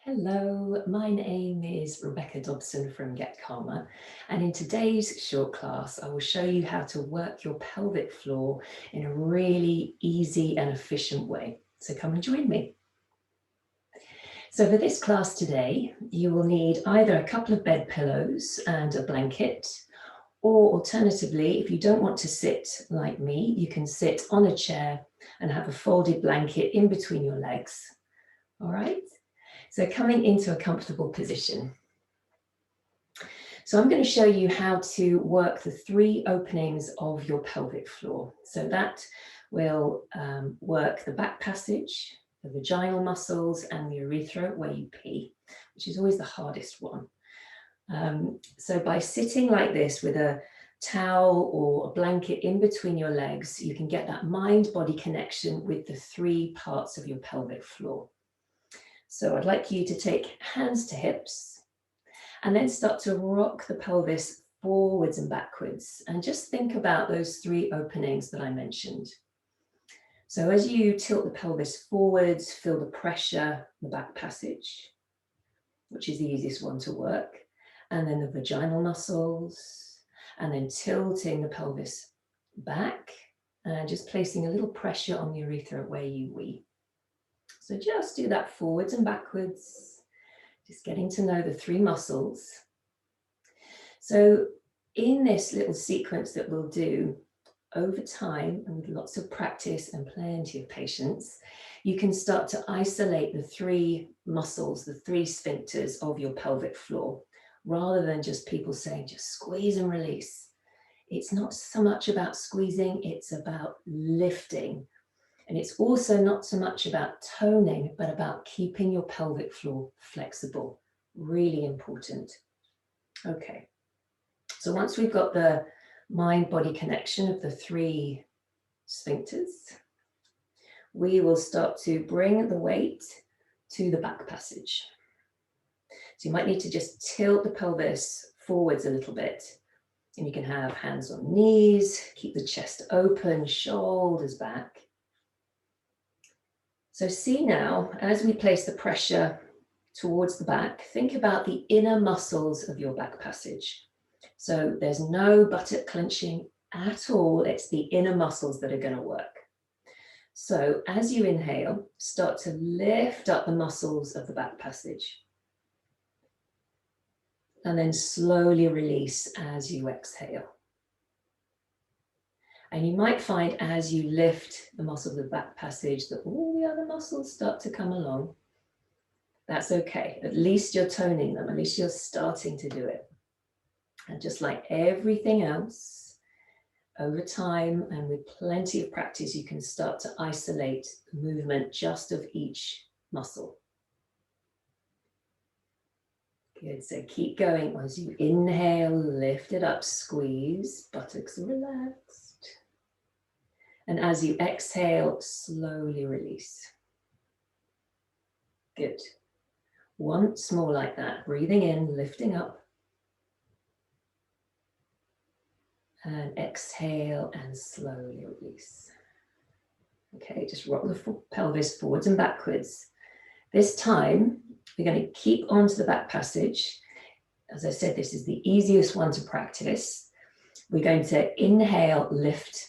Hello, my name is Rebecca Dobson from GetCalmer, and in today's short class I will show you how to work your pelvic floor in a really easy and efficient way. So come and join me. So for this class today, you will need either a couple of bed pillows and a blanket, or alternatively, if you don't want to sit like me, you can sit on a chair and have a folded blanket in between your legs. All right? So coming into a comfortable position. So I'm going to show you how to work the 3 openings of your pelvic floor. So that will work the back passage, the vaginal muscles, and the urethra where you pee, which is always the hardest one. So by sitting like this with a towel or a blanket in between your legs, you can get that mind-body connection with the 3 parts of your pelvic floor. So I'd like you to take hands to hips and then start to rock the pelvis forwards and backwards. And just think about those 3 openings that I mentioned. So as you tilt the pelvis forwards, feel the pressure in the back passage, which is the easiest one to work. And then the vaginal muscles, and then tilting the pelvis back and just placing a little pressure on the urethra where you wee. So just do that forwards and backwards, just getting to know the 3 muscles. So in this little sequence that we'll do over time and with lots of practice and plenty of patience, you can start to isolate the 3 muscles, the 3 sphincters of your pelvic floor, rather than just people saying, just squeeze and release. It's not so much about squeezing, it's about lifting. And it's also not so much about toning, but about keeping your pelvic floor flexible. Really important. Okay. So once we've got the mind-body connection of the 3 sphincters, we will start to bring the weight to the back passage. So you might need to just tilt the pelvis forwards a little bit. And you can have hands on knees, keep the chest open, shoulders back. So see now, as we place the pressure towards the back, think about the inner muscles of your back passage. So there's no buttock clenching at all. It's the inner muscles that are going to work. So as you inhale, start to lift up the muscles of the back passage. And then slowly release as you exhale. And you might find as you lift the muscles of the back passage that all the other muscles start to come along. That's okay. At least you're toning them. At least you're starting to do it. And just like everything else, over time and with plenty of practice, you can start to isolate the movement just of each muscle. Good. So keep going. As you inhale, lift it up, squeeze, buttocks relaxed. And as you exhale, slowly release. Good. Once more like that, breathing in, lifting up. And exhale and slowly release. Okay, just rock the pelvis forwards and backwards. This time, we're going to keep onto the back passage. As I said, this is the easiest one to practice. We're going to inhale, lift.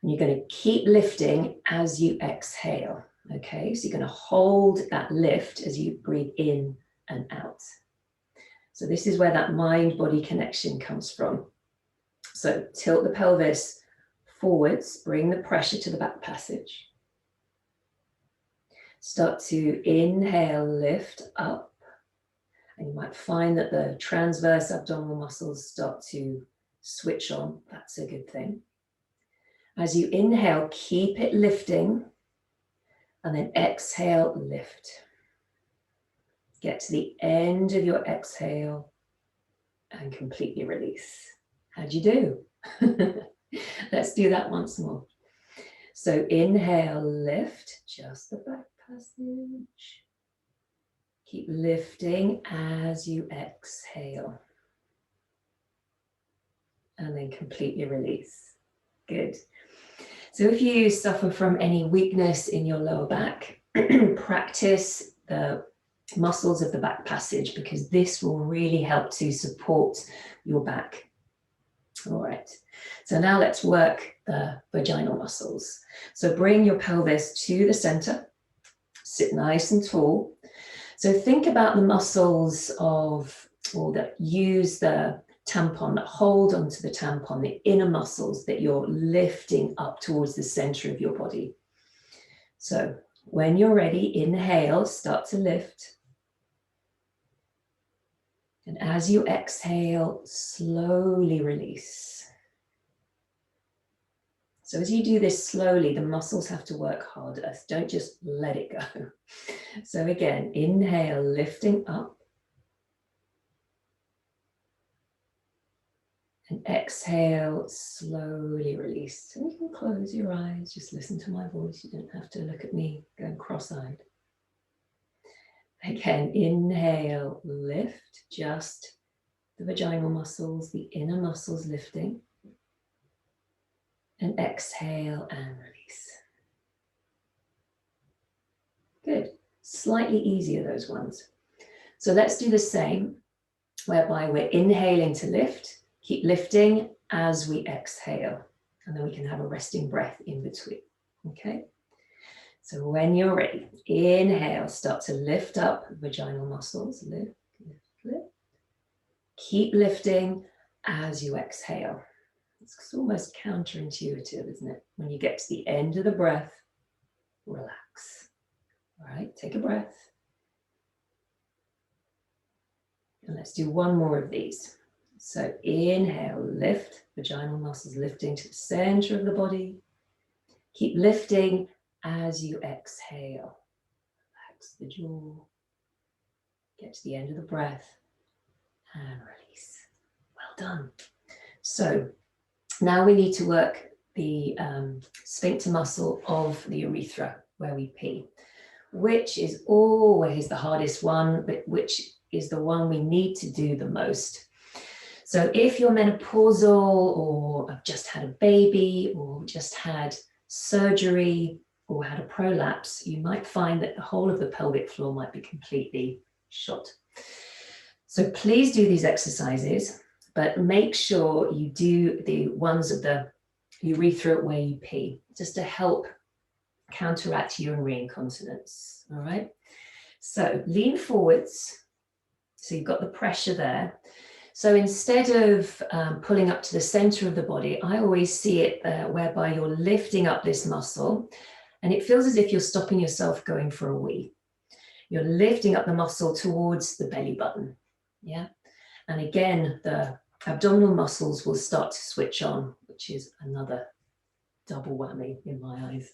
And you're going to keep lifting as you exhale, okay? So you're going to hold that lift as you breathe in and out. So this is where that mind-body connection comes from. So tilt the pelvis forwards, bring the pressure to the back passage. Start to inhale, lift up. And you might find that the transverse abdominal muscles start to switch on. That's a good thing. As you inhale, keep it lifting, and then exhale, lift. Get to the end of your exhale and completely release. How'd you do? Let's do that once more. So inhale, lift, just the back passage. Keep lifting as you exhale. And then completely release. Good. So if you suffer from any weakness in your lower back, practice the muscles of the back passage, because this will really help to support your back. All right, so now let's work the vaginal muscles. So bring your pelvis to the center, sit nice and tall. So think about the muscles of, or that use the tampon, that hold onto the tampon, the inner muscles that you're lifting up towards the center of your body. So when you're ready, inhale, start to lift. And as you exhale, slowly release. So as you do this slowly, the muscles have to work harder. Don't just let it go. So again, inhale, lifting up. And exhale, slowly release. And you can close your eyes, just listen to my voice. You don't have to look at me going cross-eyed. Again, inhale, lift, just the vaginal muscles, the inner muscles lifting. And exhale and release. Good. Slightly easier, those ones. So let's do the same, whereby we're inhaling to lift. Keep lifting as we exhale, and then we can have a resting breath in between, okay? So when you're ready, inhale, start to lift up vaginal muscles, lift, lift, lift. Keep lifting as you exhale. It's almost counterintuitive, isn't it? When you get to the end of the breath, relax. All right, take a breath. And let's do one more of these. So inhale, lift, vaginal muscles lifting to the center of the body. Keep lifting as you exhale. Relax the jaw. Get to the end of the breath and release. Well done. So now we need to work the sphincter muscle of the urethra, where we pee, which is always the hardest one, but which is the one we need to do the most. So if you're menopausal, or have just had a baby, or just had surgery, or had a prolapse, you might find that the whole of the pelvic floor might be completely shot. So please do these exercises, but make sure you do the ones of the urethra where you pee, just to help counteract urinary incontinence. All right. So lean forwards. So you've got the pressure there. So instead of pulling up to the center of the body, I always see it whereby you're lifting up this muscle, and it feels as if you're stopping yourself going for a wee. You're lifting up the muscle towards the belly button. Yeah. And again, the abdominal muscles will start to switch on, which is another double whammy in my eyes.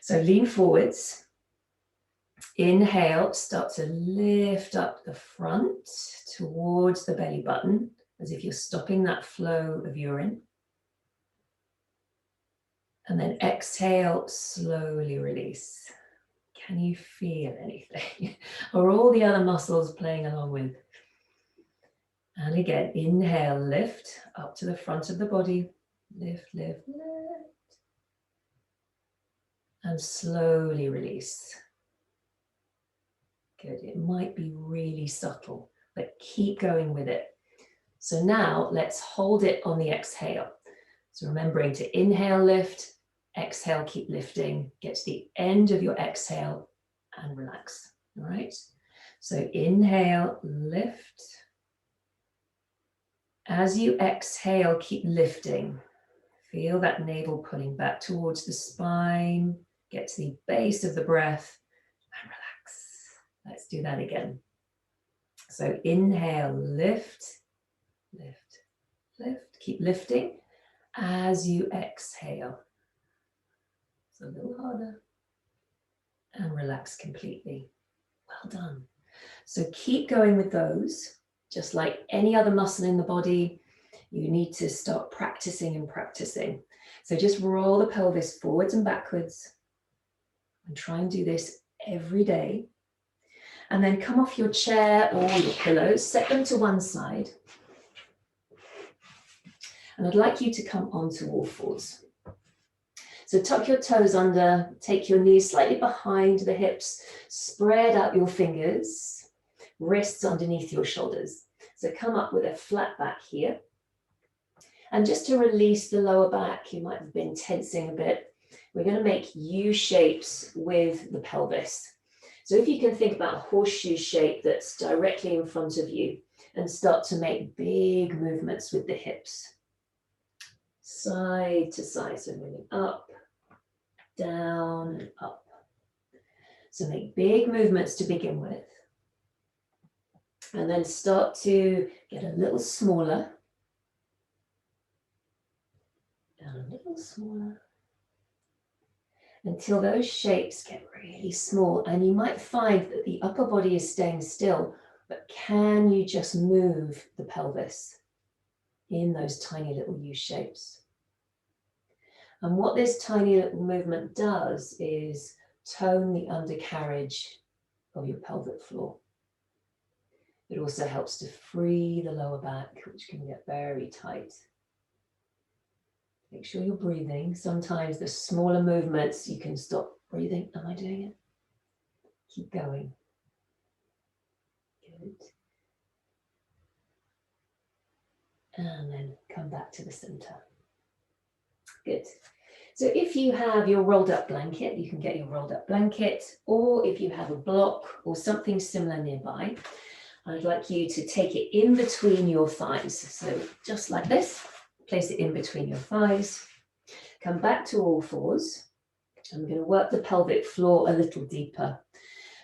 So lean forwards. Inhale, start to lift up the front towards the belly button, as if you're stopping that flow of urine. And then exhale, slowly release. Can you feel anything? Or all the other muscles playing along with? And again, inhale, lift up to the front of the body. Lift, lift, lift. And slowly release. Good. It might be really subtle, but keep going with it. So now let's hold it on the exhale. So remembering to inhale, lift, exhale, keep lifting, get to the end of your exhale and relax. All right. So inhale, lift. As you exhale, keep lifting. Feel that navel pulling back towards the spine. Get to the base of the breath and relax. Let's do that again. So inhale, lift, lift, lift. Keep lifting as you exhale. It's a little harder. And relax completely. Well done. So keep going with those. Just like any other muscle in the body, you need to start practicing and practicing. So just roll the pelvis forwards and backwards and try and do this every day. And then come off your chair or your pillows, set them to one side. And I'd like you to come onto all fours. So tuck your toes under, take your knees slightly behind the hips, spread out your fingers, wrists underneath your shoulders. So come up with a flat back here. And just to release the lower back, you might have been tensing a bit. We're going to make U shapes with the pelvis. So if you can think about a horseshoe shape that's directly in front of you and start to make big movements with the hips. Side to side, so moving up, down and up. So make big movements to begin with. And then start to get a little smaller. And a little smaller. Until those shapes get really small. And you might find that the upper body is staying still, but can you just move the pelvis in those tiny little U shapes? And what this tiny little movement does is tone the undercarriage of your pelvic floor. It also helps to free the lower back, which can get very tight. Make sure you're breathing. Sometimes the smaller movements, you can stop breathing. Am I doing it? Keep going. Good. And then come back to the center. Good. So if you have your rolled up blanket, you can get your rolled up blanket, or if you have a block or something similar nearby, I'd like you to take it in between your thighs. So just like this, place it in between your thighs. Come back to all fours. I'm going to work the pelvic floor a little deeper,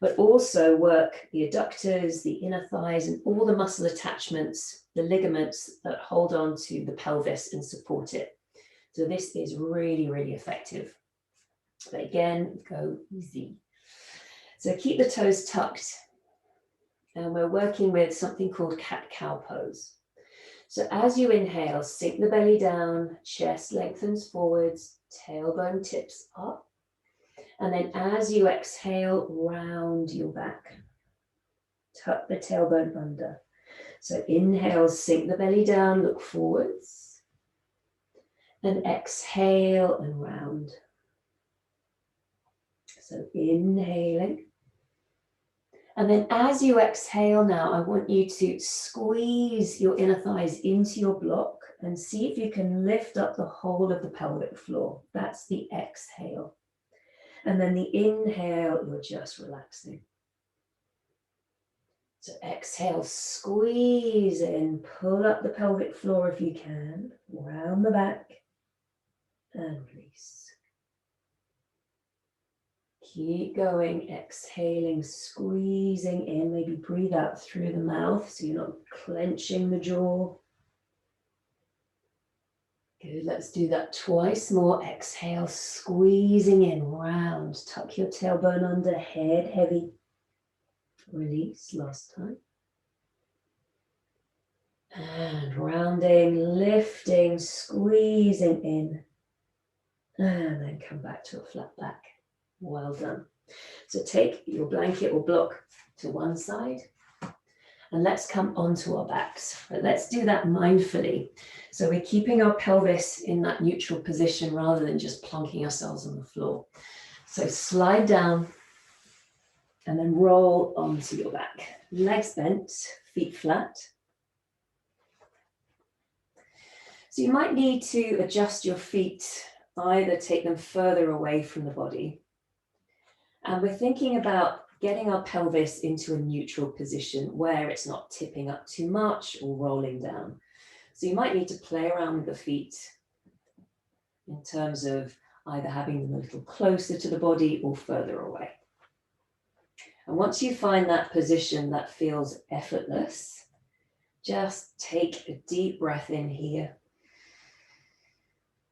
but also work the adductors, the inner thighs, and all the muscle attachments, the ligaments that hold on to the pelvis and support it. So this is really, really effective. But again, go easy. So keep the toes tucked. And we're working with something called cat-cow pose. So as you inhale, sink the belly down, chest lengthens forwards, tailbone tips up. And then as you exhale, round your back. Tuck the tailbone under. So inhale, sink the belly down, look forwards. And exhale and round. So inhaling. And then as you exhale now, I want you to squeeze your inner thighs into your block and see if you can lift up the whole of the pelvic floor. That's the exhale. And then the inhale, you're just relaxing. So exhale, squeeze in, pull up the pelvic floor if you can, round the back and release. Keep going, exhaling, squeezing in, maybe breathe out through the mouth so you're not clenching the jaw. Good, let's do that twice more. Exhale, squeezing in, round, tuck your tailbone under, head heavy. Release, last time. And rounding, lifting, squeezing in. And then come back to a flat back. Well done. So take your blanket or block to one side and let's come onto our backs. But let's do that mindfully. So we're keeping our pelvis in that neutral position rather than just plonking ourselves on the floor. So slide down and then roll onto your back. Legs bent, feet flat. So you might need to adjust your feet, either take them further away from the body. And we're thinking about getting our pelvis into a neutral position where it's not tipping up too much or rolling down. So you might need to play around with the feet in terms of either having them a little closer to the body or further away. And once you find that position that feels effortless, just take a deep breath in here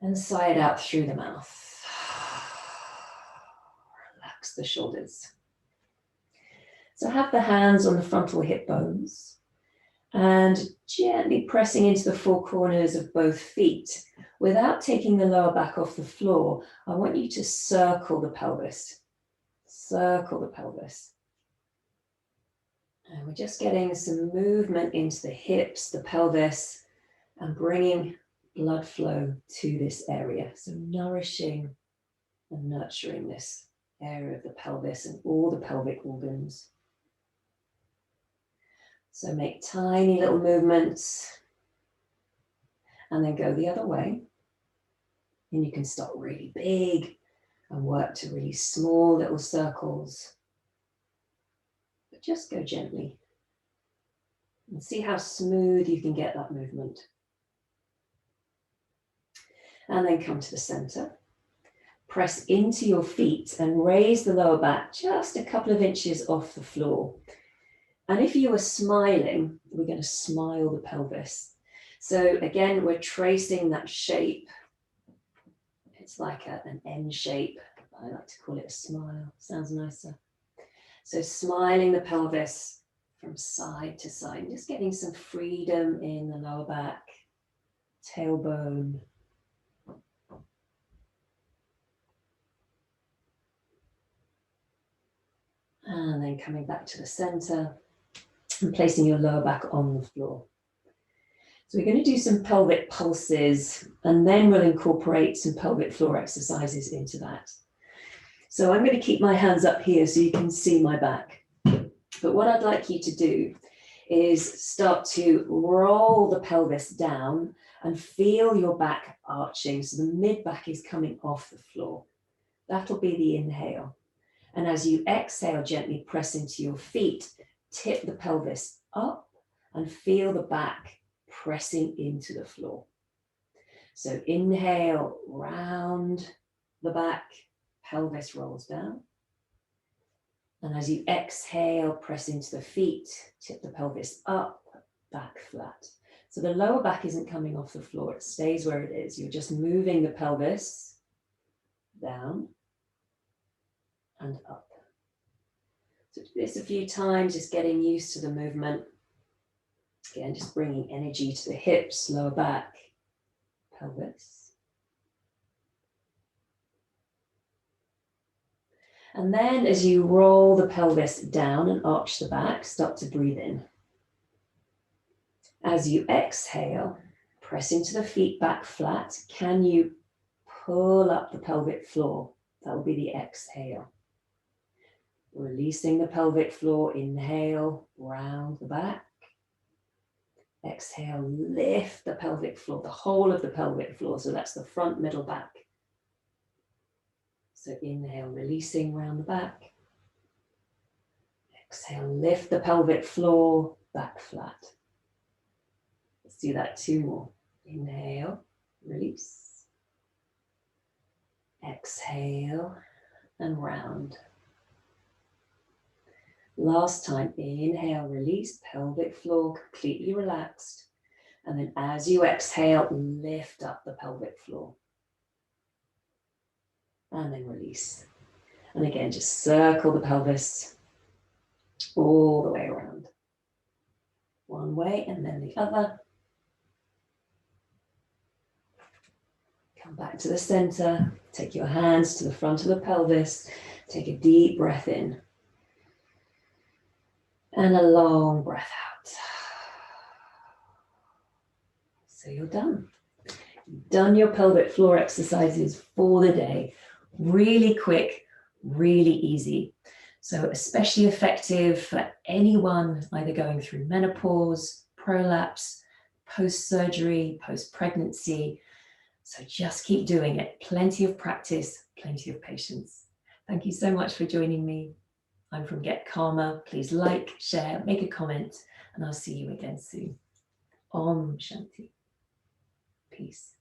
and sigh it out through the mouth. Relax the shoulders. So have the hands on the frontal hip bones and gently pressing into the four corners of both feet. Without taking the lower back off the floor, I want you to circle the pelvis. Circle the pelvis. And we're just getting some movement into the hips, the pelvis, and bringing blood flow to this area. So nourishing and nurturing this area of the pelvis and all the pelvic organs. So make tiny little movements and then go the other way. And you can start really big and work to really small little circles. But just go gently and see how smooth you can get that movement. And then come to the center. Press into your feet and raise the lower back just a couple of inches off the floor. And if you were smiling, we're going to smile the pelvis. So again, we're tracing that shape. It's like an N shape. I like to call it a smile. Sounds nicer. So smiling the pelvis from side to side, just getting some freedom in the lower back, tailbone. And then coming back to the center and placing your lower back on the floor. So we're going to do some pelvic pulses and then we'll incorporate some pelvic floor exercises into that. So I'm going to keep my hands up here so you can see my back. But what I'd like you to do is start to roll the pelvis down and feel your back arching. So the mid back is coming off the floor. That'll be the inhale. And as you exhale, gently press into your feet, tip the pelvis up and feel the back pressing into the floor. So inhale, round the back, pelvis rolls down. And as you exhale, press into the feet, tip the pelvis up, back flat. So the lower back isn't coming off the floor, it stays where it is. You're just moving the pelvis down and up. So do this a few times, just getting used to the movement. Again, just bringing energy to the hips, lower back, pelvis. And then as you roll the pelvis down and arch the back, start to breathe in. As you exhale, press into the feet back flat. Can you pull up the pelvic floor? That will be the exhale. Releasing the pelvic floor, inhale, round the back. Exhale, lift the pelvic floor, the whole of the pelvic floor. So that's the front, middle, back. So inhale, releasing round the back. Exhale, lift the pelvic floor, back flat. Let's do that 2 more. Inhale, release. Exhale and round. Last time, inhale, release, pelvic floor completely relaxed. And then as you exhale, lift up the pelvic floor. And then release. And again, just circle the pelvis all the way around. One way and then the other. Come back to the center. Take your hands to the front of the pelvis. Take a deep breath in. And a long breath out. So you're done. You've done your pelvic floor exercises for the day. Really quick, really easy. So especially effective for anyone either going through menopause, prolapse, post-surgery, post-pregnancy. So just keep doing it. Plenty of practice, plenty of patience. Thank you so much for joining me. I'm from GetCalmer. Please like, share, make a comment, and I'll see you again soon. Om Shanti. Peace.